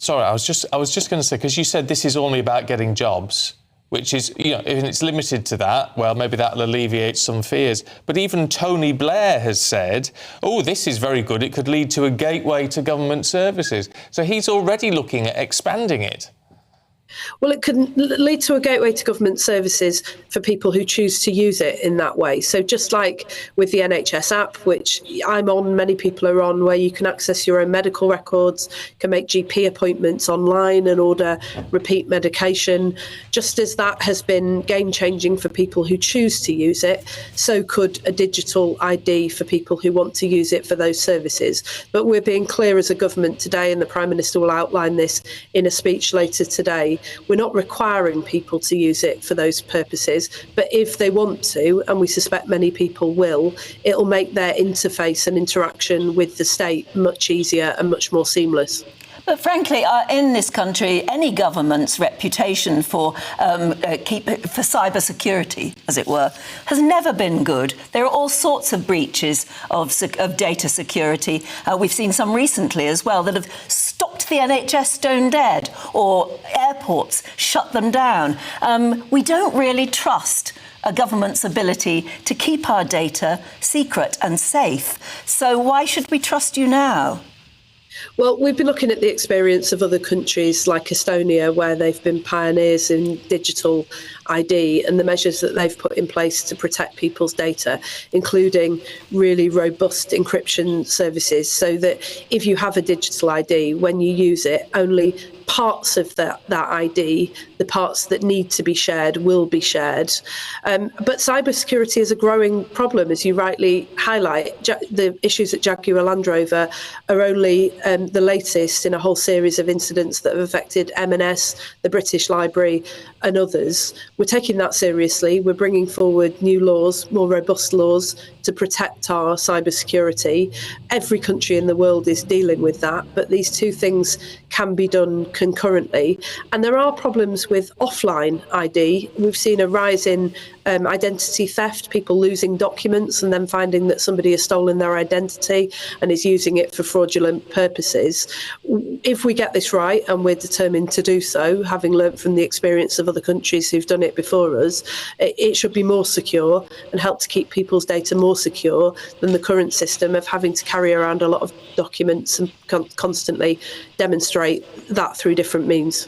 Sorry, I was just going to say, because you said this is only about getting jobs, which is, if it's limited to that, well, maybe that'll alleviate some fears. But even Tony Blair has said, oh, this is very good, it could lead to a gateway to government services. So he's already looking at expanding it. Well, it can lead to a gateway to government services for people who choose to use it in that way. So just like with the NHS app, which I'm on, many people are on, where you can access your own medical records, can make GP appointments online and order repeat medication. Just as that has been game-changing for people who choose to use it, so could a digital ID for people who want to use it for those services. But we're being clear as a government today, and the Prime Minister will outline this in a speech later today. We're not requiring people to use it for those purposes, but if they want to, and we suspect many people will, it'll make their interface and interaction with the state much easier and much more seamless. But frankly, in this country, any government's reputation for cyber security, as it were, has never been good. There are all sorts of breaches of data security. We've seen some recently as well that have stopped the NHS stone dead, or airports shut them down. We don't really trust a government's ability to keep our data secret and safe. So why should we trust you now? Well, we've been looking at the experience of other countries like Estonia, where they've been pioneers in digital ID, and the measures that they've put in place to protect people's data, including really robust encryption services, so that if you have a digital ID, when you use it, only parts of that ID, the parts that need to be shared, will be shared. But cybersecurity is a growing problem, as you rightly highlight. The issues at Jaguar Land Rover are only the latest in a whole series of incidents that have affected M&S, the British Library and others. We're taking that seriously. We're bringing forward new laws, more robust laws, to protect our cybersecurity. Every country in the world is dealing with that, but these two things can be done concurrently. And there are problems with offline ID. We've seen a rise in identity theft, people losing documents and then finding that somebody has stolen their identity and is using it for fraudulent purposes. If we get this right, and we're determined to do so, having learnt from the experience of other countries who've done it before us, it should be more secure and help to keep people's data more secure than the current system of having to carry around a lot of documents and constantly demonstrate that through different means.